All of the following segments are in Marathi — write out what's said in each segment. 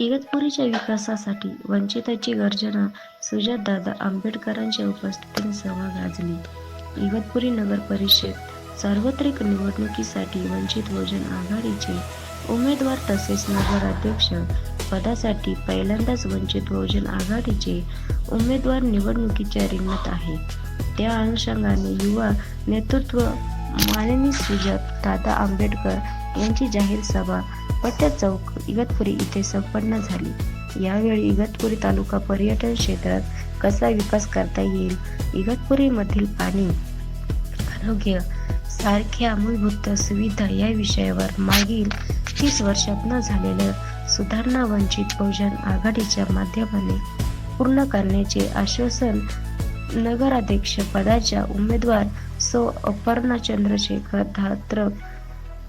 इगतपुरीच्या विकासासाठी वंचिताची गर्जना सुजातदादा आंबेडकरांच्या उपस्थितीत सभा गाजली. इगतपुरी नगर परिषद सार्वत्रिक निवडणुकीसाठी वंचित बहुजन आघाडीचे उमेदवार तसेच नगराध्यक्ष पदासाठी पहिल्यांदाच वंचित बहुजन आघाडीचे उमेदवार निवडणुकीच्या रिंगणात आहे. त्या अनुषंगाने युवा नेतृत्व माननीय सुजातदादा आंबेडकर यांची जाहीर सभा पट्ट्या चौक इगतपुरी इथे संपन्न झाली. यावेळी इगतपुरी तालुका पर्यटन क्षेत्रात कसा विकास करता येईल, इगतपुरीमधील पाणी, आरोग्य सारख्या मूलभूत सुविधा या विषयावर मागील 30 वर्षात न झालेल्या सुधारणा वंचित बहुजन आघाडीच्या माध्यमाने पूर्ण करण्याचे आश्वासन नगराध्यक्ष पदाच्या उमेदवार सौ अपर्णा चंद्रशेखर धात्रक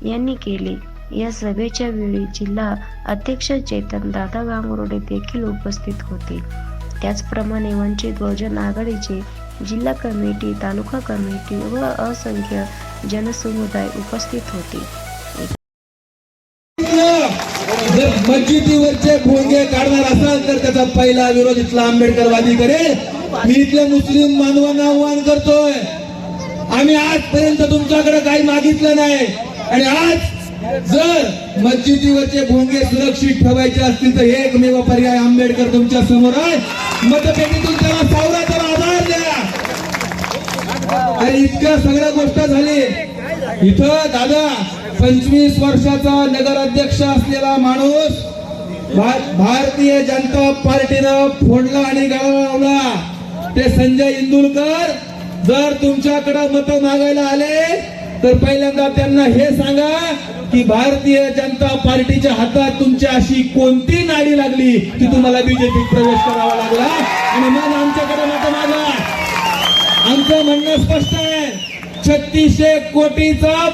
यांनी केले. या सभेच्या वेळी जिल्हा अध्यक्ष चेतन दादा गांगुर्डे देखील उपस्थित होते. त्याचप्रमाणे वंचित बहुजन आघाडीचे जिल्हा कमिटी, तालुका कमिटी व असंख्य जनसमुदाय उपस्थित होते. जर मस्जिदीवरचे भोंगे काढणार असाल तर त्याचा पहिला विरोध इथला आंबेडकरवादी करेल. मी इथले मुस्लिम बांधवांना आव्हान करतोय, आम्ही आजपर्यंत तुमच्याकडे काही मागितलं नाही आणि आज जर मस्जिदीवरचे भोंगे सुरक्षित ठेवायचे असतील तर एकमेव पर्याय आंबेडकर तुमच्या समोर आहे. मतपेटीतून त्याला सावराचा आधार द्या. आणि इतक्या सगळ्या गोष्ट झाली. इथं दादा 25 वर्षाचा नगराध्यक्ष असलेला माणूस भारतीय जनता पार्टीनं फोडला आणि गळा लावला. ते संजय इंदुरकर जर तुमच्याकडे मत मागायला आले तर पहिल्यांदा त्यांना हे सांगा की भारतीय जनता पार्टीच्या हातात तुमची अशी कोणती नाडी लागली की तुम्हाला बीजेपीत प्रवेश करावा लागला आणि मग आमच्याकडे मत मागा. आमचं म्हणणं स्पष्ट आहे, 3600 कोटीचा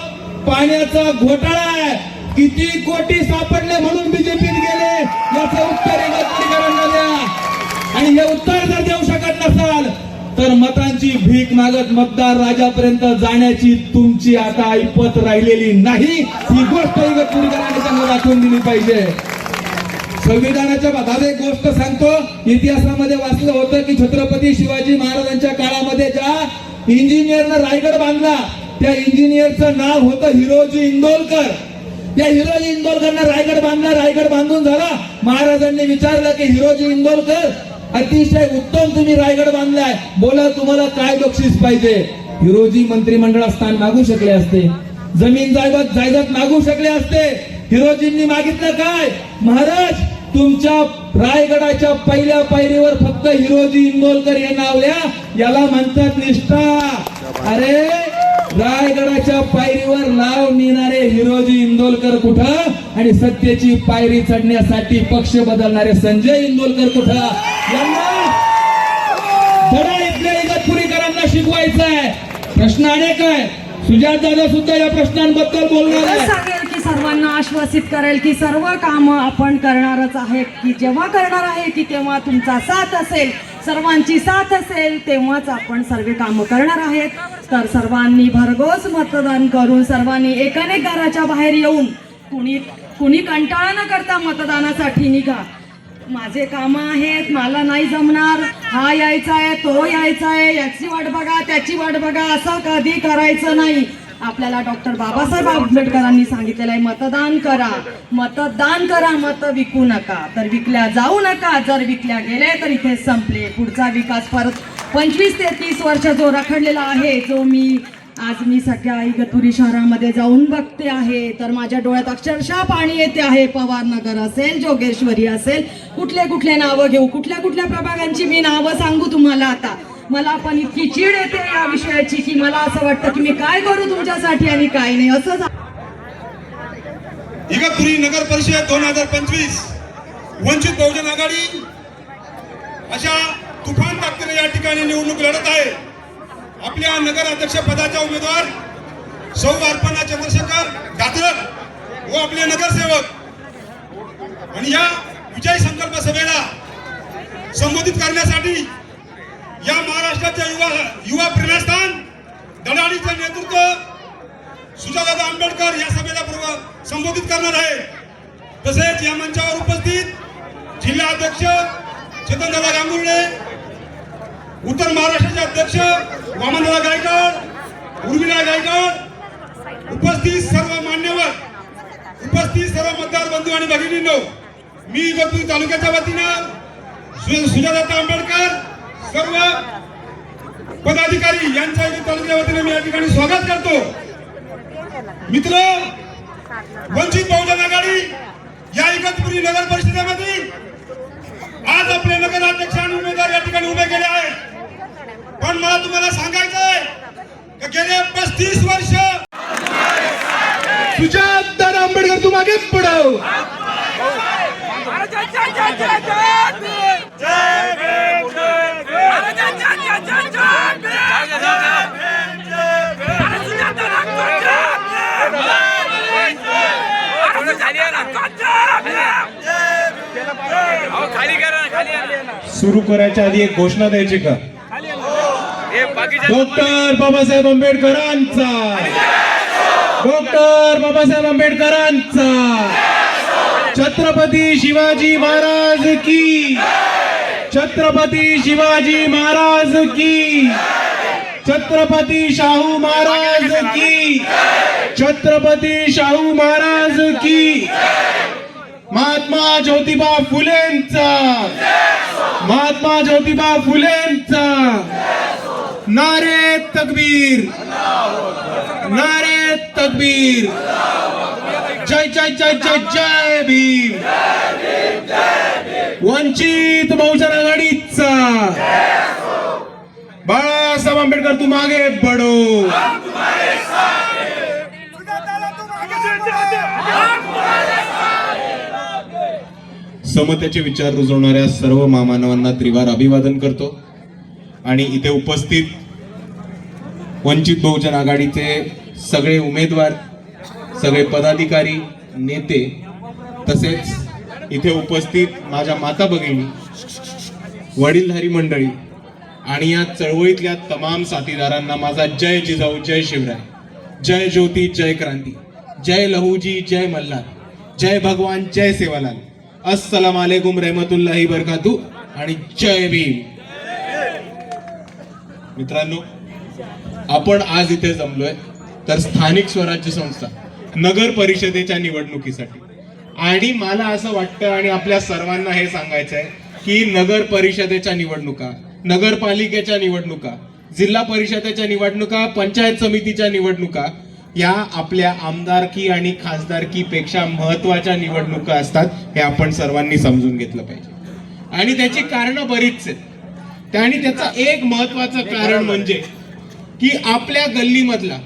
पाण्याचा घोटाळा आहे. किती कोटी सापडले म्हणून बीजेपीत गेले याचं उत्तर इगतपुरीकरांना द्या. आणि हे उत्तर जर देऊ शकत नसाल तर मतांची भीक मागत मतदार राजापर्यंत जाण्याची तुमची आता ऐपत राहिलेली नाही. ही गोष्ट इगतपुरीकरांनी त्यांना दाखवून दिली पाहिजे. संविधानाच्या बाबत एक गोष्ट सांगतो, इतिहासामध्ये वाचलं होतं की छत्रपती शिवाजी महाराजांच्या काळामध्ये ज्या इंजिनियरनं रायगड बांधला त्या इंजिनियरचं नाव होतं हिरोजी इंदोलकर. त्या हिरोजी इंदोलकरनं रायगड बांधला. रायगड बांधून झाला. महाराजांनी विचारलं की हिरोजी इंदोलकर, अतिशय उत्तम तुम्ही रायगड बांधलाय, बोला तुम्हाला काय बक्षीस पाहिजे. हिरोजी मंत्रिमंडळात स्थान मागू शकले असते, जमीन जायदाद मागू शकले असते. हिरोजींनी मागितलं काय, महाराज तुमच्या रायगडाच्या पहिल्या पायरीवर फक्त हिरोजी इंदोलकर हे नाव लिहा, याला म्हणतात निष्ठा. अरे रायगडाच्या पायरीवर नाव लिहिणारे हिरोजी इंदोलकर कुठं आणि सत्तेची पायरी चढण्यासाठी पक्ष बदलणारे संजय इंदोलकर कुठं. यांना धडा इथल्या इगतपुरीकरांना शिकवायचा आहे. प्रश्न अनेक आहे. सुजातदादा सुद्धा या प्रश्नांबद्दल बोलणार आहे. सांगेल की सर्वांना आश्वासित करेल की सर्व कामं आपण करणारच आहे, की जेव्हा करणार आहे की तेव्हा तुमचा साथ असेल, सर्वांची साथ असेल तेव्हाच आपण सर्व कामं करणार आहेत. तर सर्वांनी भरघोस मतदान करून सर्वांनी एकाने घराच्या बाहेर येऊन कुणी कंटाळा न करता मतदानासाठी निघा. माझे कामं आहेत, मला नाही जमणार, हा यायचा आहे, तो यायचा आहे, याची वाट बघा, त्याची वाट बघा, असं कधी करायचं नाही. आपल्याला डॉक्टर बाबासाहेब आंबेडकरांनी सांगितलेलं आहे, मतदान करा, मतदान करा, मत विकू नका. तर विकल्या जाऊ नका. जर विकल्या गेले तर इथे संपले. पुढचा विकास परत 25 ते 30 वर्ष जो रखडलेला आहे, जो मी सगळ्या इगतपुरी शहरामध्ये जाऊन बघते आहे, तर माझ्या डोळ्यात अक्षरशः पाणी येते आहे. पवारनगर असेल, जोगेश्वरी असेल, कुठले नावं घेऊ, कुठल्या प्रभागांची मी नावं सांगू तुम्हाला. आता मला पण इतकी चीड येते या विषयाची की मला असं वाटतं की मी काय करू तुमच्यासाठी आणि काय नाही. असं इगतपुरी नगर परिषद 2025 वंचित बहुजन आघाडी अशा तुफान ताकदीने या ठिकाणी निवडणूक लढत आहे. आपल्या नगर अध्यक्ष पदाच्या उमेदवार सौ अपर्णा चंद्रशेखर धात्रक व आपले नगरसेवक आणि या विजय संकल्प सभेला संबोधित करण्यासाठी या महाराष्ट्राच्या युवा प्रेरणास्थान दडाडीचं नेतृत्व सुजातदादा आंबेडकर या सभेला संबोधित करणार आहे. तसेच या मंचावर उपस्थित जिल्हा अध्यक्ष चेतनदादा गांगुर्डे, उत्तर महाराष्ट्राचे अध्यक्ष वामनदादा गायकवाड, उर्मिला गायकवाड, उपस्थित सर्व मान्यवर, उपस्थित सर्व मतदार बंधू आणि भगिनींनो, मी इगतपुरी तालुक्याच्या वतीनं सुजाता आंबेडकर सर्व पदाधिकारी यांच्या तालुक्याच्या वतीने मी या ठिकाणी स्वागत करतो. मित्र, वंचित बहुजन आघाडी या इगतपुरी नगर परिषदेमध्ये आज आपले नगराध्यक्ष आणि उमेदवार या ठिकाणी उभे केले आहेत. पण मला तुम्हाला सांगायचं आहे की गेले 35 वर्ष सुजाता आंबेडकर तुम आगे बढ़ो. सुरू करायच्या आधी एक घोषणा द्यायची का? डॉक्टर बाबासाहेब आंबेडकरांचा, डॉक्टर बाबासाहेब आंबेडकरांचा, छत्रपती शिवाजी महाराज की, छत्रपती शिवाजी महाराज की, छत्रपती शाहू महाराज की, छत्रपती शाहू महाराज की, महात्मा ज्योतिबा फुलेंचा, महात्मा ज्योतिबा फुलेंचा, नारे तकबीर, नारे तकबीर, जय जय जय जय जय भीम, वंचित बहुजन आघाडीचा, बाळासाहेब आंबेडकर तुम आगे बढ़ो. समतेचे विचार रुजवणाऱ्या सर्व महामानवांना त्रिवार अभिवादन करतो आणि इथे उपस्थित वंचित बहुजन आघाडीचे सगळे उमेदवार, सगळे पदाधिकारी, नेते, तसेच इथे उपस्थित माझ्या माता भगिनी, वडीलधारी मंडळी आणि या चळवळीतल्या तमाम साथीदारांना माझा जय जिजाऊ, जय शिवराय, जय ज्योती, जय क्रांती, जय लहूजी, जय मल्हार, जय भगवान, जय सेवालाल, अस्सलाम वालेकुम रहमतुल्लाही बरकातू आणि जय भीम. मित्रांनो, आपण आज इथे जमलोय तर स्थानिक स्वराज्य संस्था नगर परिषदेच्या निवडणुकीसाठी. आणि मला असं वाटतं आणि आपल्या सर्वांना हे सांगायचं आहे की नगर परिषदेच्या निवडणुका, नगरपालिकेच्या निवडणुका, जिल्हा परिषदेच्या निवडणुका, पंचायत समितीच्या निवडणुका या आपल्या आमदारकी आणि खासदारकीपेक्षा महत्वाच्या निवडणुका असतात, हे आपण सर्वांनी समजून घेतलं पाहिजे. आणि त्याची कारणं बरीच आहेत. आणि त्याचं एक महत्वाचं कारण म्हणजे की आपल्या गल्लीमधला,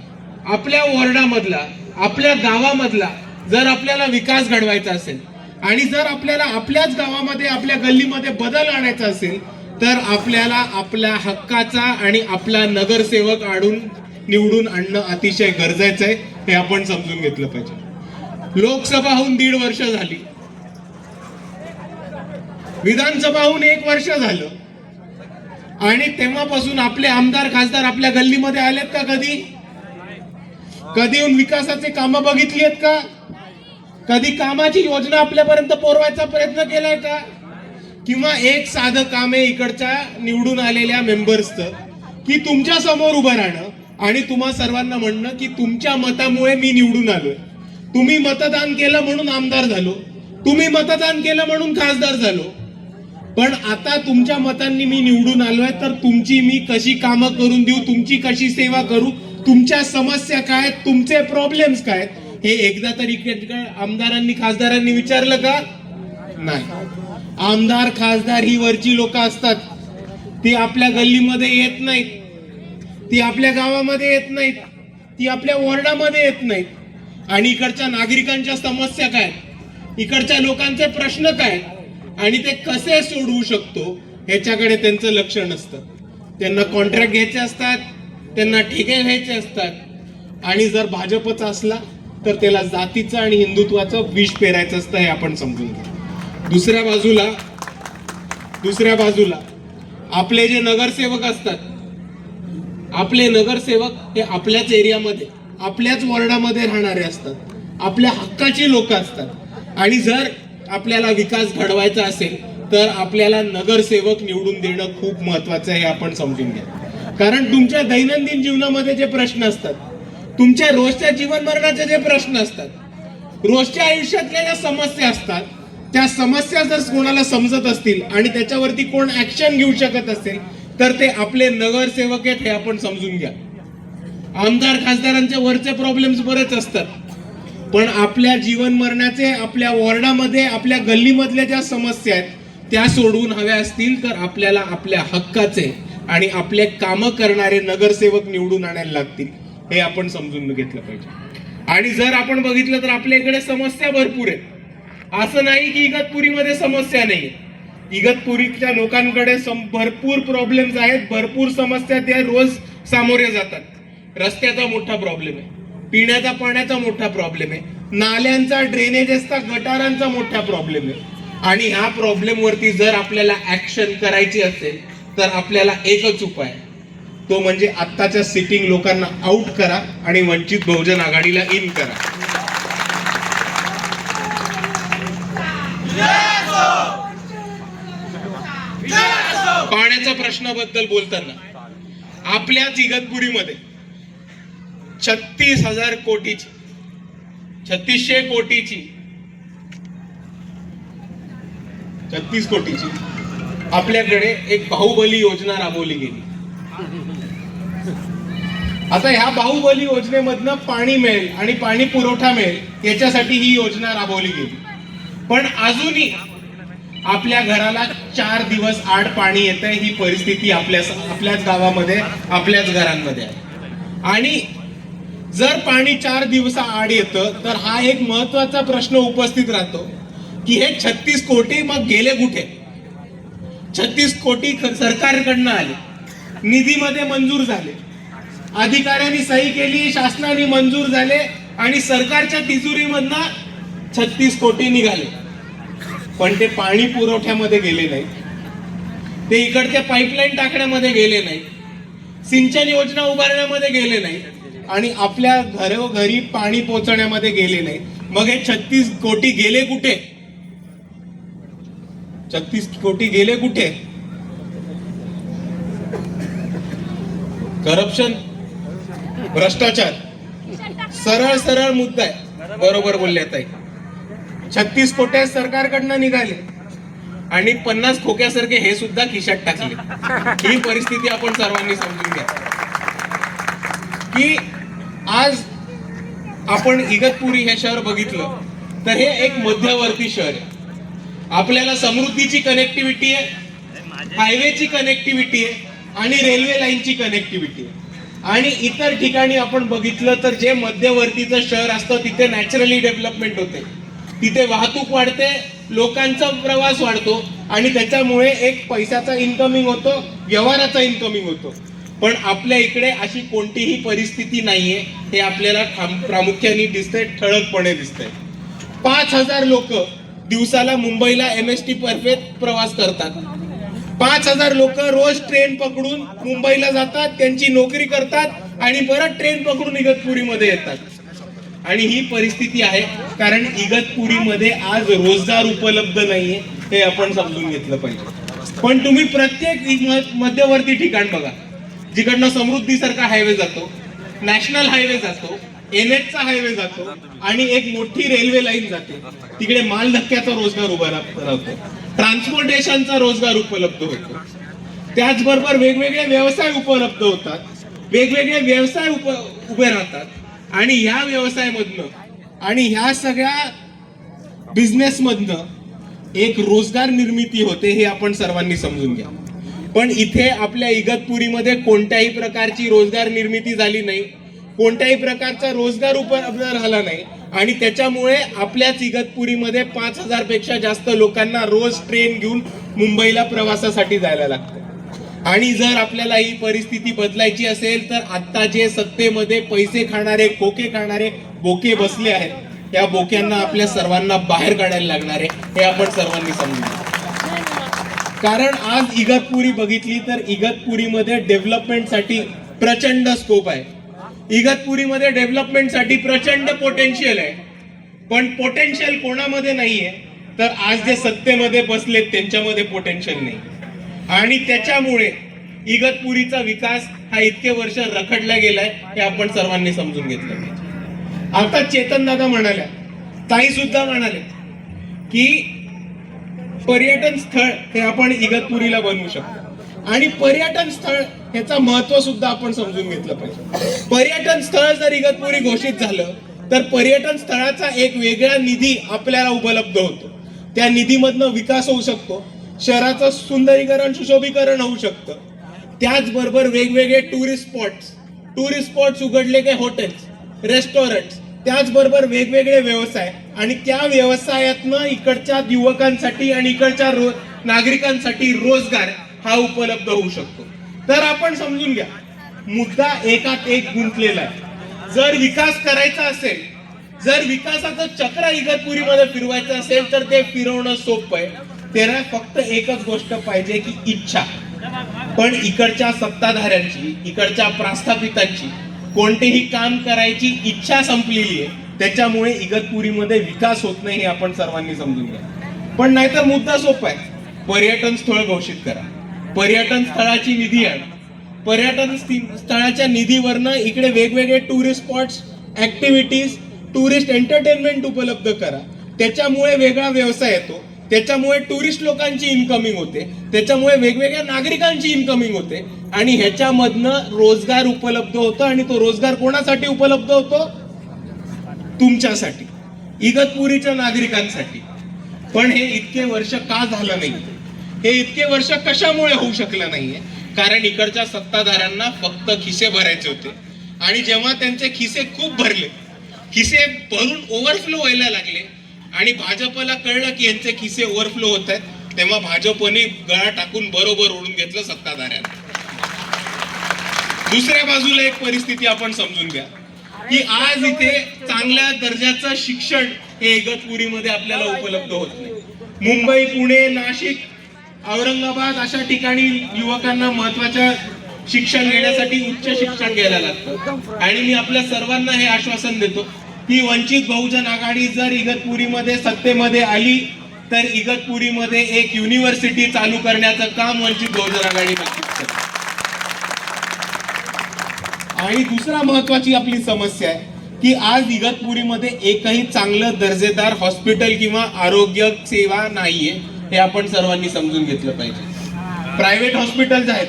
आपल्या वॉर्डामधला, आपल्या गावामधला जर आपल्याला विकास घडवायचा असेल आणि जर आपल्याला आपल्याच गावामध्ये, आपल्या गल्लीमध्ये बदल आणायचा असेल तर आपल्याला आपल्या हक्काचा आणि आपला नगरसेवक निवडून आणणं अतिशय गरजेचं आहे, हे आपण समजून घेतलं पाहिजे. लोकसभा होऊन 1.5 वर्ष झाली, विधानसभा होऊन 1 वर्ष झालं आणि तेव्हापासून आपले आमदार खासदार आपल्या गल्लीमध्ये आलेत का? कधी येऊन विकासाचे कामं बघितली आहेत का? कधी कामाची योजना आपल्यापर्यंत पोहोचवायचा प्रयत्न केलाय का? किंवा एक साधं काम आहे इकडच्या निवडून आलेल्या मेंबर्सचं की तुमच्या समोर उभं राहणं आणि तुम्हा सर्वांना म्हणणं की तुमच्या मतामुळे मी निवडून आलोय, तुम्ही मतदान केलं म्हणून आमदार झालो, तुम्ही मतदान केलं म्हणून खासदार झालो. पण आता तुमच्या मतांनी मी निवडून आलोय तर तुमची मी कशी कामं करून देऊ, तुमची कशी सेवा करू, तुमच्या समस्या काय, तुमचे प्रॉब्लेम्स काय, हे एकदा तरी आमदारांनी खासदारांनी विचारलं का? नाही. आमदार खासदार ही वरची लोक असतात, ती आपल्या गल्लीमध्ये येत नाहीत, ती आपल्या गावामध्ये येत नाहीत, ती आपल्या वॉर्डामध्ये येत नाहीत. आणि इकडच्या नागरिकांच्या समस्या काय, इकडच्या लोकांचे प्रश्न काय आणि ते कसे सोडवू शकतो ह्याच्याकडे त्यांचं लक्ष नसतं. त्यांना कॉन्ट्रॅक्ट घ्यायचे असतात, त्यांना ठेके घ्यायचे असतात आणि जर भाजपचा असला तर त्याला जातीचं आणि हिंदुत्वाचं विष पेरायचं असतं, हे आपण समजून घ्या. दुसऱ्या बाजूला आपले जे नगरसेवक असतात, आपले नगरसेवक हे आपल्याच एरियामध्ये, आपल्याच वॉर्डामध्ये राहणारे असतात, आपल्या हक्काची लोक असतात. आणि जर आपल्याला विकास घडवायचा असेल तर आपल्याला नगरसेवक निवडून देणं खूप महत्वाचं आहे, हे आपण समजून घ्या. कारण तुमच्या दैनंदिन जीवनामध्ये जे प्रश्न असतात, तुमच्या रोजच्या जीवन मरणाचे जे प्रश्न असतात, रोजच्या आयुष्यातल्या ज्या समस्या असतात, त्या समस्या जर कोणाला समजत असतील आणि त्याच्यावरती कोण ऍक्शन घेऊ शकत असेल तर ते आपले नगरसेवक आहेत, हे आपण समजून घ्या. आमदार खासदारांचे वरचे प्रॉब्लेम्स बरेच असतात, पण आपल्या जीवन मरणाचे, आपल्या वॉर्डामध्ये, आपल्या गल्लीमधल्या ज्या समस्या आहेत त्या सोडवून हव्या असतील तर आपल्याला आपल्या हक्काचे आणि आपले कामं करणारे नगरसेवक निवडून आणायला लागतील, हे आपण समजून घेतलं पाहिजे. आणि जर आपण बघितलं तर आपल्या इकडे समस्या भरपूर आहेत. असं नाही की इगतपुरीमध्ये समस्या नाही. इगतपुरीच्या लोकांकडे भरपूर प्रॉब्लेम्स आहेत, भरपूर समस्या त्या रोज सामोरे जातात. रस्त्याचा मोठा प्रॉब्लेम आहे, पिण्याचा पाण्याचा मोठा प्रॉब्लेम आहे, नाल्यांचा, ड्रेनेजेसचा, गटारांचा मोठा प्रॉब्लेम आहे. आणि ह्या प्रॉब्लेम वरती जर आपल्याला ऍक्शन करायची असेल तर आपल्याला एकच उपाय, तो म्हणजे आत्ताच्या सिटिंग लोकांना आउट करा आणि वंचित बहुजन आघाडीला इन करा. पाण्याच्या प्रश्नाबद्दल बोलताना आपल्याच इगतपुरीमध्ये 36,000 कोटीची 3600 कोटीची 36 कोटीची आपल्याकडे एक बाहुबली योजना राबवली गेली. आता ह्या बाहुबली योजनेमधनं पाणी मिळेल आणि पाणी पुरवठा मिळेल याच्यासाठी ही योजना राबवली गेली. पण अजूनही आपल्या घराला 4 दिवस आड पाणी येतंय, ही परिस्थिती आपल्याच गावामध्ये, आपल्याच घरांमध्ये आहे. आणि जर पाणी 4 दिवसा आड येतं तर हा एक महत्वाचा प्रश्न उपस्थित राहतो की हे 36 कोटी मग गेले कुठे? 36 कोटी सरकारकडनं आले, निधीमध्ये मंजूर झाले, अधिकाऱ्यांनी सही केली, शासनाने मंजूर झाले आणि सरकारच्या तिजोरीमधनं 36 कोटी निघाले. पण ते पाणी पुरवठ्यामध्ये गेले नाही, ते इकडच्या पाईपलाईन टाकण्यामध्ये गेले नाही, सिंचन योजना उभारण्यामध्ये गेले नाही आणि आपल्या घरोघरी पाणी पोहोचवण्यामध्ये गेले नाही. मग हे 36 कोटी गेले कुठे? 36 कोटी गेले कुठे? करप्शन, भ्रष्टाचार, सरळ सरळ मुद्दा आहे. बरोबर बोलले ताई. 36 कोटी सरकारकडनं निघाले आणि 50 खोक्यासारखे हे सुद्धा खिशात टाकले. ही परिस्थिती आपण सर्वांनी समजून घ्या की आज आपण इगतपुरी हे शहर बघितलं तर हे एक मध्यवर्ती शहर आहे. आपल्याला समृद्धीची कनेक्टिव्हिटी आहे, हायवेची कनेक्टिव्हिटी आहे आणि रेल्वे लाईनची कनेक्टिव्हिटी आहे. आणि इतर ठिकाणी आपण बघितलं तर जे मध्यवर्तीचं शहर असतं तिथे नॅचरली डेव्हलपमेंट होते, तिथे वाहतूक वाढते, लोकांचा प्रवास वाढतो आणि त्याच्यामुळे एक पैशाचा इन्कमिंग होतो, व्यवहाराचा इन्कमिंग होतो. पण आपल्या इकडे अशी कोणतीही परिस्थिती नाहीये, हे आपल्याला प्रामुख्याने दिसतंय, ठळकपणे दिसतंय. 5,000 लोक दिवसाला मुंबईला MST तर्फे प्रवास करतात. 5,000 लोक रोज ट्रेन पकडून मुंबईला जातात, त्यांची नोकरी करतात आणि परत ट्रेन पकडून इगतपुरीमध्ये येतात. आणि ही परिस्थिती आहे कारण इगतपुरीमध्ये आज रोजगार उपलब्ध नाहीये, हे आपण समजून घेतलं पाहिजे. पण तुम्ही प्रत्येक मध्यवर्ती ठिकाण बघा, जिकडनं समृद्धीसारखा हायवे जातो, नॅशनल हायवे जातो, NH चा हायवे जातो आणि एक मोठी रेल्वे लाईन जाते, तिकडे माल धक्क्याचा रोजगार उभा राहतो, ट्रान्सपोर्टेशनचा रोजगार उपलब्ध होतो. त्याचबरोबर वेगवेगळे व्यवसाय उपलब्ध होतात, वेगवेगळे व्यवसाय उभे राहतात आणि ह्या व्यवसायामधनं आणि ह्या सगळ्या बिझनेसमधनं एक रोजगार निर्मिती होते, हे आपण सर्वांनी समजून घ्या. पण इथे आपल्या इगतपुरीमध्ये कोणत्याही प्रकारची रोजगार निर्मिती झाली नाही, कोणत्याही प्रकारचा रोजगार उपलब्ध झाला नाही आणि त्याच्यामुळे आपल्याच इगतपुरीमध्ये 5,000 पेक्षा जास्त लोकांना रोज ट्रेन घेऊन मुंबईला प्रवासासाठी जायला लागतं. आणि जर आपल्याला ही परिस्थिती बदलायची असेल तर आता जे सत्तेमध्ये पैसे खाणारे, खोके खाणारे बोके बसले आहेत, त्या बोक्यांना आपल्या सर्वांना बाहेर काढायला लागणार आहे, हे आपण सर्वांनी समजून. कारण आज इगतपुरी बघितली तर इगतपुरीमध्ये डेव्हलपमेंटसाठी प्रचंड स्कोप आहे, इगतपुरीमध्ये डेव्हलपमेंटसाठी प्रचंड पोटेन्शियल आहे. पण पोटेन्शियल कोणामध्ये नाहीये तर आज जे सत्तेमध्ये बसलेत त्यांच्यामध्ये पोटेन्शियल नाही, आणि त्याच्यामुळे इगतपुरीचा विकास हा इतके वर्ष रखडला गेलाय हे आपण सर्वांनी समजून घेतलं पाहिजे. आता चेतन दादा म्हणाल्या, ताई सुद्धा म्हणाले की पर्यटन स्थळ हे आपण इगतपुरीला बनवू शकतो, आणि पर्यटन स्थळ ह्याचं महत्व सुद्धा आपण समजून घेतलं पाहिजे. पर्यटन स्थळ जर इगतपुरी घोषित झालं तर पर्यटन स्थळाचा एक वेगळा निधी आपल्याला उपलब्ध होतो. त्या निधीमधनं विकास होऊ शकतो, शहराचं सुंदरीकरण सुशोभीकरण होऊ शकतं. त्याचबरोबर वेगवेगळे टुरिस्ट स्पॉट्स उघडले की हॉटेल्स, रेस्टॉरंट्स, त्याचबरोबर वेगवेगळे व्यवसाय, आणि त्या व्यवसायातनं इकडच्या युवकांसाठी आणि इकडच्या नागरिकांसाठी रोजगार हा उपलब्ध होऊ शकतो. तर आपण समजून घ्या, मुद्दा एकात एक गुंतलेला आहे. जर विकास करायचा असेल, जर विकासाचं चक्र इगतपुरीमध्ये फिरवायचं असेल तर ते फिरवणं सोपं आहे. त्याला फक्त एकच गोष्ट पाहिजे की इच्छा. पण इकडच्या सत्ताधाऱ्यांची, इकडच्या प्रस्थापितांची कोणतेही काम करायची इच्छा संपलेली आहे. त्याच्यामुळे इगतपुरीमध्ये विकास होत नाही हे आपण सर्वांनी समजून घ्या. पण नाहीतर मुद्दा सोपा आहे, पर्यटन स्थळ घोषित करा, पर्यटन स्थळाची निधी आणा, पर्यटन स्थळाच्या निधीवरनं इकडे वेगवेगळे tourist spots, activities, tourist entertainment उपलब्ध करा. त्याच्यामुळे वेगळा व्यवसाय येतो, त्याच्यामुळे टुरिस्ट लोकांची इन्कमिंग होते, त्याच्यामुळे वेगवेगळ्या नागरिकांची इन्कमिंग होते, आणि ह्याच्यामधनं रोजगार उपलब्ध होतो. आणि तो रोजगार कोणासाठी उपलब्ध होतो? तुमच्यासाठी, इगतपुरीच्या नागरिकांसाठी. पण हे इतके वर्ष का झालं नाही? हे इतके वर्ष कशामुळे होऊ शकलं नाहीये? कारण इकडच्या सत्ताधाऱ्यांना फक्त खिसे भरायचे होते, आणि जेव्हा त्यांचे खिसे खूप भरले, खिसे भरून ओव्हरफ्लो व्हायला लागले, आणि भाजपला कळलं की यांचे खिसे ओव्हरफ्लो होत आहेत, तेव्हा भाजपने गळा टाकून बरोबर ओढून घेतलं सत्ताधाऱ्यांना. दुसऱ्या बाजूला एक परिस्थिती आपण समजून घ्या की आज इथे चांगल्या दर्जाचं शिक्षण हे इगतपुरीमध्ये आपल्याला उपलब्ध होत नाही. मुंबई, पुणे, नाशिक, औरंगाबाद अशा ठिकाणी युवकांना महत्वाच्या शिक्षण घेण्यासाठी उच्च शिक्षण घ्यायला लागतं. आणि मी आपल्या सर्वांना हे आश्वासन देतो की वंचित बहुजन आघाडी जर इगतपुरीमध्ये सत्तेमध्ये आली तर इगतपुरीमध्ये एक युनिव्हर्सिटी चालू करण्याचं काम वंचित बहुजन आघाडी नक्कीच करेल. आणि दुसरा महत्वाची आपली समस्या आहे की आज इगतपुरीमध्ये एकही चांगलं दर्जेदार हॉस्पिटल किंवा आरोग्य सेवा नाहीये. हे आपण सर्वांनी समजून घेतलं पाहिजे. प्रायव्हेट हॉस्पिटल्स आहेत,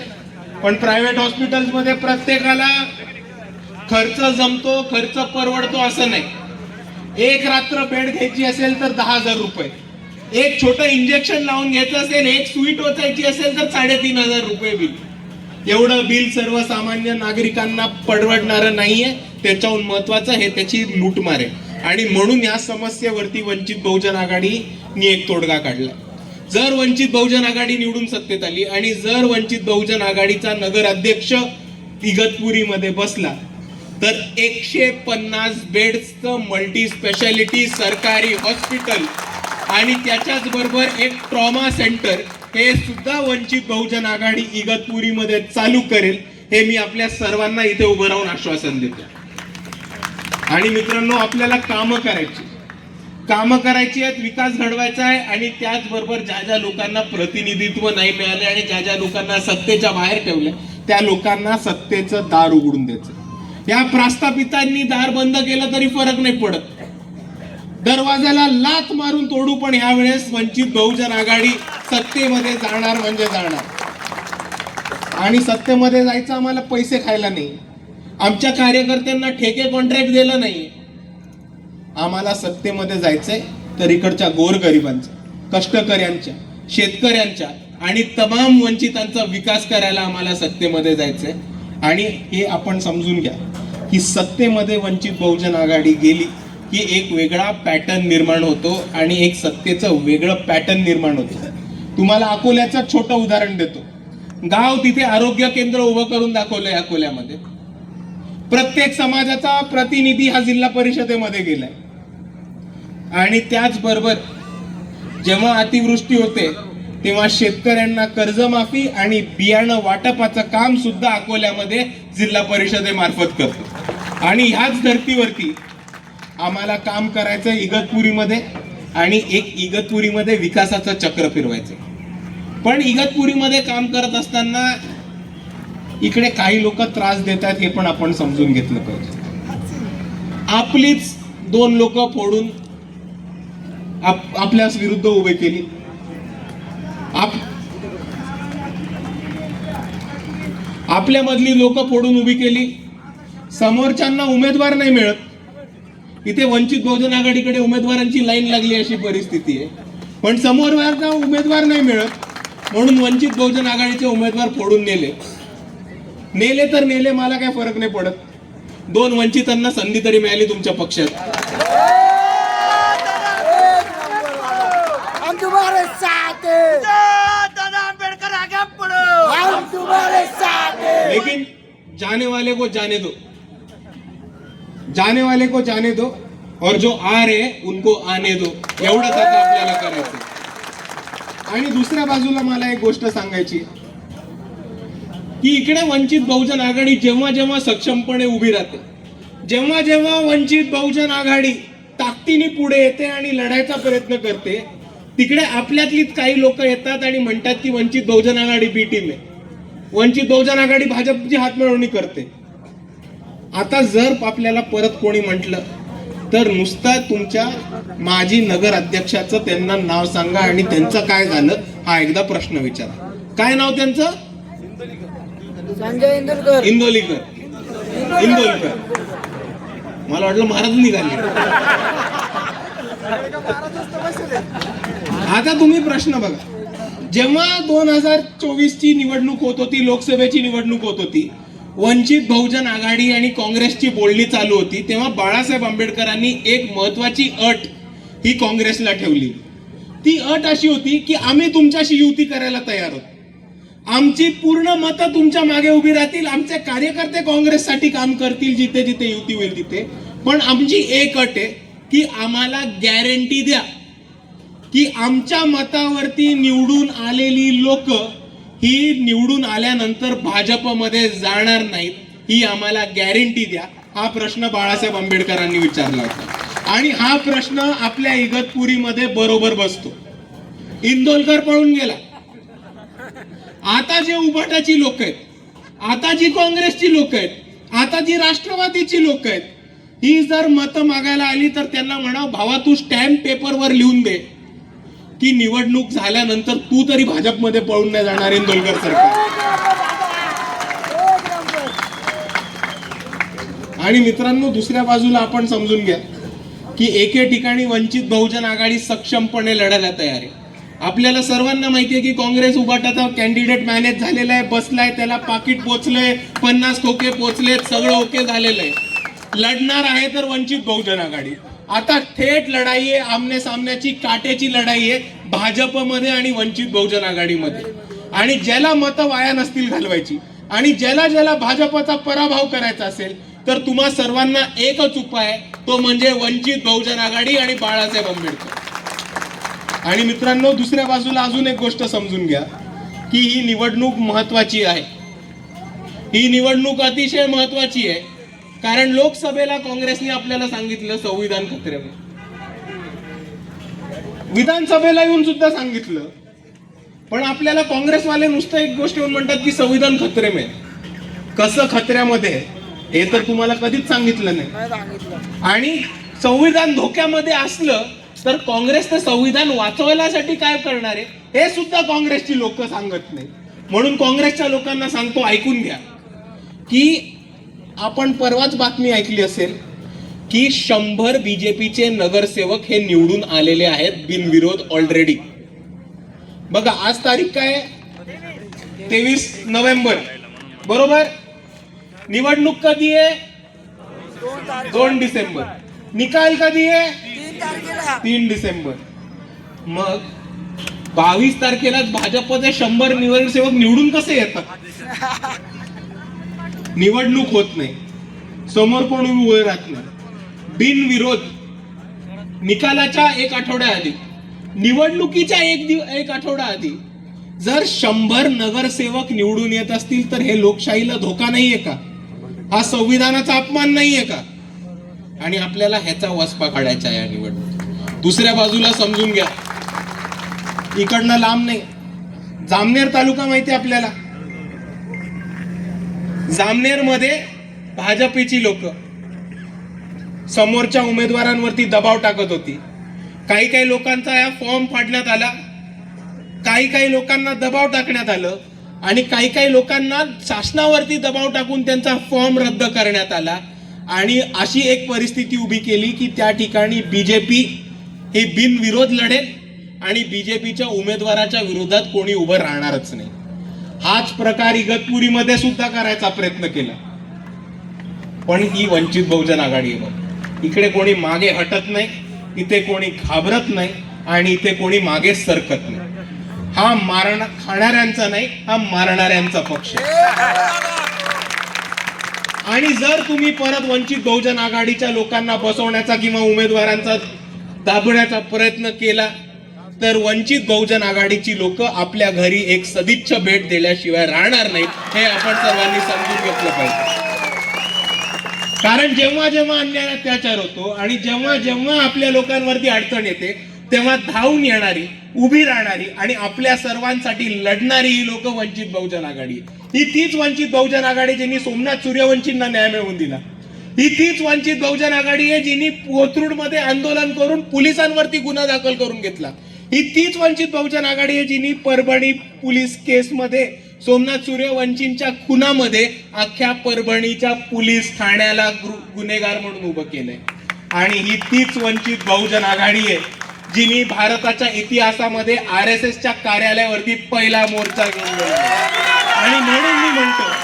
पण प्रायव्हेट हॉस्पिटल्स मध्ये प्रत्येकाला खर्च जमतो, खर्च परवडतो असं नाही. एक रात्र बेड घ्यायची असेल तर 10,000 रुपये, एक छोटं इंजेक्शन लावून घ्यायचं असेल, एक सुई टोचायची असेल तर 3,500 रुपये बिल. एवढं बिल सर्वसामान्य नागरिकांना परवडणारं नाहीये. त्याच्याहून महत्वाचं हे त्याची लूटमार आहे. आणि म्हणून या समस्येवरती वंचित बहुजन आघाडीने एक तोडगा काढला. जर वंचित बहुजन आघाडी निवडून सत्तेत आली आणि जर वंचित बहुजन आघाडीचा नगर अध्यक्ष इगतपुरीमध्ये बसला तर 150 बेड्सचं मल्टी स्पेशालिटी सरकारी हॉस्पिटल आणि त्याच्याच बरोबर एक ट्रॉमा सेंटर हे सुद्धा वंचित बहुजन आघाडी इगतपुरीमध्ये चालू करेल. हे मी आपल्या सर्वांना इथे उभं राहून आश्वासन देतो. आणि मित्रांनो, आपल्याला कामं करायची आहेत, विकास घडवायचा आहे. आणि त्याचबरोबर ज्या ज्या लोकांना प्रतिनिधित्व नाही मिळाले आणि ज्या ज्या लोकांना सत्तेच्या बाहेर ठेवले त्या लोकांना सत्तेचं दार उघडून द्यायचं. या प्रस्थापितांनी दार बंद केलं तरी फरक नाही पडत, दरवाजाला लाथ मारून तोडू, पण यावेळेस वंचित बहुजन आघाडी सत्तेमध्ये जाणार म्हणजे जाणार. आणि सत्तेमध्ये जायचं आम्हाला पैसे खायला नाही, आमच्या कार्यकर्त्यांना ठेके कॉन्ट्रॅक्ट दिलं नाही. आम्हाला सत्तेमध्ये जायचंय तर इकडच्या गोरगरिबांचा, कष्टकऱ्यांच्या, शेतकऱ्यांच्या आणि तमाम वंचितांचा विकास करायला आम्हाला सत्तेमध्ये जायचंय. आणि हे आपण समजून घ्या की सत्तेमध्ये वंचित बहुजन आघाडी गेली की एक वेगळा पॅटर्न निर्माण होतो आणि एक सत्तेचं वेगळं पॅटर्न निर्माण होतं. तुम्हाला अकोल्याचं छोटं उदाहरण देतो. गाव तिथे आरोग्य केंद्र उभं करून दाखवलंय. अकोल्यामध्ये प्रत्येक समाजाचा प्रतिनिधी हा जिल्हा परिषदेमध्ये गेलाय. आणि त्याचबरोबर जेव्हा अतिवृष्टी होते तेव्हा शेतकऱ्यांना कर्जमाफी आणि बियाणं वाटपाचं काम सुद्धा अकोल्यामध्ये जिल्हा परिषदेमार्फत करतो. आणि ह्याच धर्तीवरती आम्हाला काम करायचं इगतपुरीमध्ये. आणि एक इगतपुरीमध्ये विकासाचं चक्र फिरवायचं. पण इगतपुरीमध्ये काम करत असताना इकडे काही लोक त्रास देतात हे पण आपण समजून घेतलं पाहिजे. आपलीच 2 लोक फोडून आपल्याच विरुद्ध उभे केली. आपल्यामधली लोक फोडून उभी केली. समोरच्यांना उमेदवार नाही मिळत. इथे वंचित बहुजन आघाडीकडे उमेदवारांची लाईन लागली अशी परिस्थिती आहे. पण समोरचा उमेदवार नाही मिळत म्हणून वंचित बहुजन आघाडीचे उमेदवार फोडून नेले तर नेले, मला काय फरक नाही पडत. 2 वंचितांना संधी तरी मिळाली तुमच्या पक्षात. हम तुम्हारे साथ हैं। दादा अम्बेडकर आगे बढ़ो, हम तुम्हारे साथ हैं। लेकिन जाने वाले को जाने दो, जाने वाले को जाने दो और जो आ रहे उनको आने दो, एवढंच आता आपल्याला करायचं. आणि दुसऱ्या बाजूला मला एक गोष्ट सांगायची की इकडे वंचित बहुजन आघाडी जेव्हा जेव्हा सक्षमपणे उभी राहते, जेव्हा जेव्हा वंचित बहुजन आघाडी ताकदीने पुढे येते आणि लढायचा प्रयत्न करते, तिकडे आपल्यातलीच काही लोक येतात आणि म्हणतात की वंचित बहुजन आघाडी बी टीम आहे, वंचित बहुजन आघाडी भाजपची हातमिळवणी करते. आता जर आपल्याला परत कोणी म्हटलं तर नुसता तुमच्या माजी नगर अध्यक्षाचं त्यांना नाव सांगा आणि त्यांचं काय झालं हा एकदा प्रश्न विचारा. काय नाव त्यांचं? संजय इंदुरकर. इंदोलीकर. मला वाटलं महाराज निघाले. आता तुम्ही प्रश्न बघा, जेव्हा 2024 ची निवडणूक होत होती, लोकसभेची निवडणूक होत होती, वंचित बहुजन आघाडी आणि काँग्रेसची बोलणी चालू होती, तेव्हा बाळासाहेब आंबेडकरांनी एक महत्वाची अट ही काँग्रेसला ठेवली. ती अट अशी होती की आम्ही तुमच्याशी युती करायला तयार आहोत, आमची पूर्ण मतं तुमच्या मागे उभी राहतील, आमचे कार्यकर्ते काँग्रेससाठी काम करतील जिथे जिथे युती होईल तिथे. पण आमची एक अट आहे की आम्हाला गॅरंटी द्या की आमच्या मतावरती निवडून आलेली लोक ही निवडून आल्यानंतर भाजपमध्ये जाणार नाहीत, ही आम्हाला गॅरंटी द्या. हा प्रश्न बाळासाहेब आंबेडकरांनी विचारला होता आणि हा प्रश्न आपल्या इगतपुरीमध्ये बरोबर बसतो. इंदोलकर पळून गेला. आता जे उभाटाची लोक आहेत, आता जी काँग्रेसची लोक आहेत, आता जी राष्ट्रवादीची लोक आहेत, ही जर मतं मागायला आली तर त्यांना म्हणा, भावा तू स्टॅम्प पेपरवर लिहून दे की निवडणूक झाल्यानंतर तू तरी भाजपमध्ये पळून नाही जाणार इंदोलकर सरकार. आणि मित्रांनो, दुसऱ्या बाजूला आपण समजून घ्या की एके ठिकाणी वंचित बहुजन आघाडी सक्षमपणे लढायला तयार आहे. आपल्याला सर्वांना माहिती आहे की काँग्रेस उभाटाचा कॅन्डिडेट मॅनेज झालेला आहे, बसलाय, त्याला पाकिट पोचलंय, 50 खोके पोचलेत, सगळं ओके झालेलं आहे. लढणार आहे तर वंचित बहुजन आघाडी. आता थेट लढाई आहे, आमने सामन्याची काट्याची लढाई आहे भाजपमध्ये आणि वंचित बहुजन आघाडीमध्ये. आणि ज्याला मतं वाया नसतील घालवायची आणि ज्याला ज्याला भाजपचा पराभव करायचा असेल तर तुम्हा सर्वांना एकच उपाय आहे, तो म्हणजे वंचित बहुजन आघाडी आणि बाळासाहेब आंबेडकर. आणि मित्रांनो, दुसऱ्या बाजूला अजून एक गोष्ट समजून घ्या की ही निवडणूक महत्वाची आहे. ही निवडणूक अतिशय महत्वाची आहे कारण लोकसभेला काँग्रेसने आपल्याला सांगितलं संविधान खतऱ्यामध्ये, विधानसभेला येऊन सुद्धा सांगितलं. पण आपल्याला काँग्रेसवाले नुसतं एक गोष्ट येऊन म्हणतात की संविधान खतरे में. कसं खतऱ्यामध्ये हे तर तुम्हाला कधीच सांगितलं नाही. आणि संविधान धोक्यामध्ये असलं तर काँग्रेस तर संविधान वाचवण्यासाठी काय करणार आहे हे सुद्धा काँग्रेसची लोक सांगत नाही. म्हणून काँग्रेसच्या लोकांना सांगतो, ऐकून घ्या की आपण परवाच बातमी ऐकली असेल की 100 बीजेपीचे नगरसेवक हे निवडून आलेले आहेत बिनविरोध ऑलरेडी. बघा, आज तारीख काय आहे? 23 नोव्हेंबर, बरोबर. निवडणूक कधी आहे? 2 डिसेंबर. निकाल कधी आहे? 3 डिसेंबर. मग 22 तारखेलाच भाजपचे 100 नगरसेवक निवडून कसे येतात? निवडणूक होत नाही, समोर कोण उभे राहत नाही, बिनविरोध. निकालाच्या 1 आठवड्या आधी, निवडणुकीच्या एक आठवडा आधी जर 100 नगरसेवक निवडून येत असतील तर हे लोकशाहीला धोका नाहीये का? हा संविधानाचा अपमान नाहीये का? आणि आपल्याला ह्याचा वचपा काढायचा या निवडणूक. दुसऱ्या बाजूला समजून घ्या, इकडनं लांब नाही, जामनेर तालुका माहिती आहे आपल्याला. जामनेर मध्ये भाजपची लोक समोरच्या उमेदवारांवरती दबाव टाकत होती. काही लोकांचा या फॉर्म फाडण्यात आला, काही लोकांना दबाव टाकण्यात आलं आणि काही लोकांना शासनावरती दबाव टाकून त्यांचा फॉर्म रद्द करण्यात आला. आणि अशी एक परिस्थिती उभी केली की त्या ठिकाणी बीजेपी हे बिनविरोध लढेल आणि बीजेपीच्या उमेदवाराच्या विरोधात कोणी उभं राहणारच नाही. हाच प्रकार इगतपुरीमध्ये सुद्धा करायचा प्रयत्न केला, पण ही वंचित बहुजन आघाडी आहे बघ. इकडे कोणी मागे हटत नाही, इथे कोणी घाबरत नाही आणि इथे कोणी मागे सरकत नाही. हा खाणाऱ्यांचा नाही, हा मारणाऱ्यांचा पक्ष आहे. आणि जर तुम्ही परत वंचित बहुजन आघाडीच्या लोकांना बसवण्याचा किंवा उमेदवारांचा दाबण्याचा प्रयत्न केला तर वंचित बहुजन आघाडीची लोक आपल्या घरी एक सदिच्छा भेट दिल्याशिवाय राहणार नाहीत, हे आपण सर्वांनी समजून घेतलं पाहिजे. कारण जेव्हा जेव्हा अन्याय अत्याचार होतो आणि जेव्हा आपल्या लोकांवरती अडचण येते तेव्हा धावून येणारी, उभी राहणारी आणि आपल्या सर्वांसाठी लढणारी ही लोक वंचित बहुजन आघाडी. ही तीच वंचित बहुजन आघाडी ज्यांनी सोमनाथ सूर्यवंशींना न्याय मिळवून दिला. ही तीच वंचित बहुजन आघाडी आहे जिनी कोथरूडमध्ये आंदोलन करून पोलिसांवरती गुन्हा दाखल करून घेतला. ही तीच वंचित बहुजन आघाडी आहे जिनी परभणी पोलीस केसमध्ये सोमनाथ सूर्यवंशींच्या खुनामध्ये अख्ख्या परभणीच्या पोलीस ठाण्याला गुन्हेगार म्हणून उभं केलंय. आणि ही तीच वंचित बहुजन आघाडी आहे जिनी भारताच्या इतिहासामध्ये RSSच्या कार्यालयावरती पहिला मोर्चा घेऊन गेला. आणि म्हणून मी म्हणतो,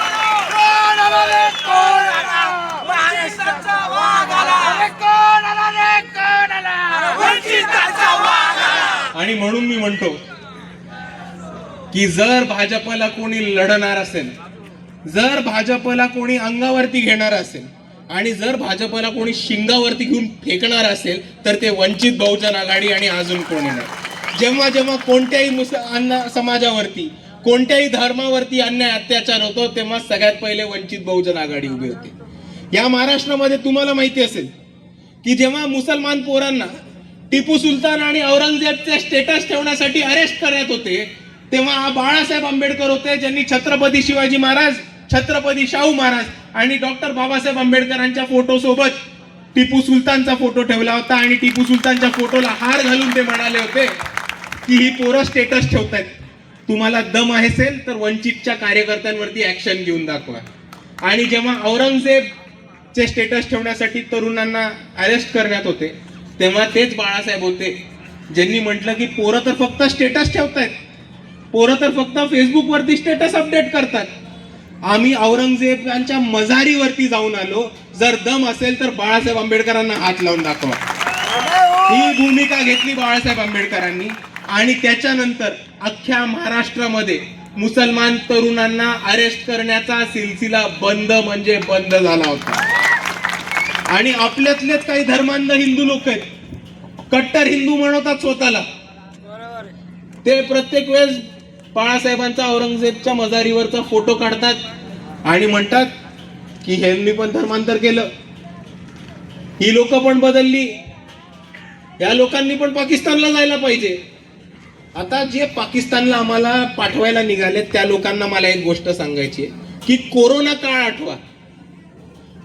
आणि म्हणून मी म्हणतो की जर भाजपला कोणी लढणार असेल, जर भाजपला कोणी अंगावरती घेणार असेल आणि जर भाजपला कोणी शिंगावरती घेऊन फेकणार असेल तर ते वंचित बहुजन आघाडी आणि अजून कोणी नाही. जेव्हा कोणत्याही समाजावरती, कोणत्याही धर्मावरती अन्याय अत्याचार होतो तेव्हा सगळ्यात पहिले वंचित बहुजन आघाडी उभी होते. या महाराष्ट्रामध्ये तुम्हाला माहिती असेल की जेव्हा मुसलमान पोरांना टिपू सुलतान आणि औरंगजेबचे स्टेटस ठेवण्यासाठी अरेस्ट करण्यात होते तेव्हा बाळासाहेब आंबेडकर होते ज्यांनी छत्रपती शिवाजी महाराज, छत्रपती शाहू महाराज आणि डॉक्टर बाबासाहेब आंबेडकरांच्या फोटो सोबत टिपू सुलतानचा फोटो ठेवला होता. आणि टिपू सुलतानच्या फोटोला हार घालून ते म्हणाले होते की ही पोरं स्टेटस ठेवतायत, तुम्हाला दम असेल तर वंचितच्या कार्यकर्त्यांवरती ऍक्शन घेऊन दाखवा. आणि जेव्हा औरंगजेबचे स्टेटस ठेवण्यासाठी तरुणांना अरेस्ट करण्यात होते तेव्हा तेच बाळासाहेब होते ज्यांनी म्हटलं की पोरं तर फक्त स्टेटस ठेवतायत, पोरं तर फक्त फेसबुकवरती स्टेटस अपडेट करतात, आम्ही औरंगजेबांच्या मजारीवरती जाऊन आलो, जर दम असेल तर बाळासाहेब आंबेडकरांना हात लावून दाखवा. ही भूमिका घेतली बाळासाहेब आंबेडकरांनी. आणि त्याच्यानंतर अख्ख्या महाराष्ट्रामध्ये मुसलमान तरुणांना अरेस्ट करण्याचा सिलसिला बंद म्हणजे बंद झाला होता. आणि आपल्यातलेच काही धर्मांध हिंदू लोक आहेत, कट्टर हिंदू म्हणतात स्वतःला, ते प्रत्येक वेळेस बाळासाहेबांचा औरंगजेबच्या मजारीवरचा फोटो काढतात आणि म्हणतात की ह्यांनी पण धर्मांतर केलं, ही लोक पण बदलली, या लोकांनी पण पाकिस्तानला जायला पाहिजे. आता जे पाकिस्तानला आम्हाला पाठवायला निघाले त्या लोकांना मला एक गोष्ट सांगायची आहे की कोरोना काळ आठवा.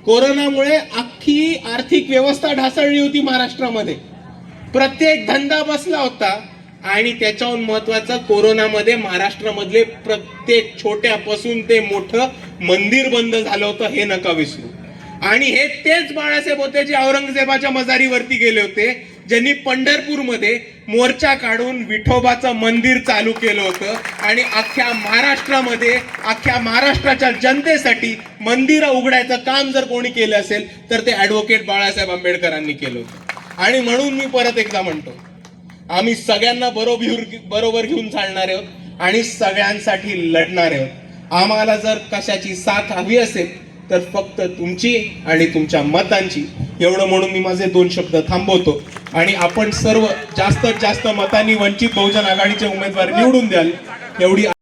कोरोनामुळे अख्खी आर्थिक व्यवस्था ढासळली होती महाराष्ट्रामध्ये, प्रत्येक धंदा बसला होता. आणि त्याच्याहून महत्वाचं, कोरोनामध्ये महाराष्ट्रामधले प्रत्येक छोट्यापासून ते मोठं मंदिर बंद झालं होतं, हे नका विसरू. आणि हे तेच बाळासाहेब होते जे औरंगजेबाच्या मजारीवरती गेले होते, ज्यांनी पंढरपूरमध्ये मोर्चा काढून विठोबाचं मंदिर चालू केलं होतं. आणि अख्ख्या महाराष्ट्रामध्ये, अख्ख्या महाराष्ट्राच्या जनतेसाठी मंदिरं उघडायचं काम जर कोणी केलं असेल तर ते ऍडव्होकेट बाळासाहेब आंबेडकरांनी केलं होतं. आणि म्हणून मी परत एकदा म्हणतो, आम्ही सगळ्यांना बरोबर घेऊन चालणार आहोत आणि सगळ्यांसाठी लढणार आहोत. आम्हाला जर कशाची साथ हवी असेल तर फक्त तुमची आणि तुमच्या मतांची. एवढं म्हणून मी माझे 2 शब्द थांबवतो. आणि आपण सर्व जास्तीत जास्त मतांनी वंचित बहुजन आघाडीचे उमेदवार निवडून द्याल एवढी